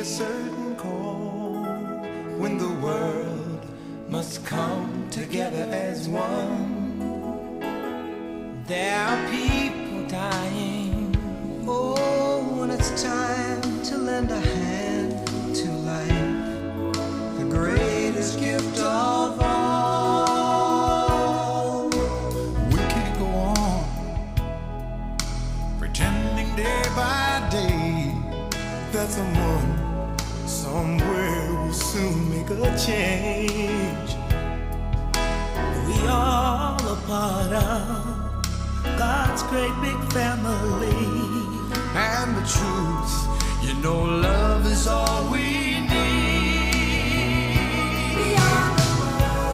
a certain call when the world must come together as one. There are people dying. Oh, when it's time to lend a hand to life, the greatest gift of all. We can't go on pretending day by day that someone somewhere will soon make a change. We all a part of God's great big family. And the truth, you know, love is all we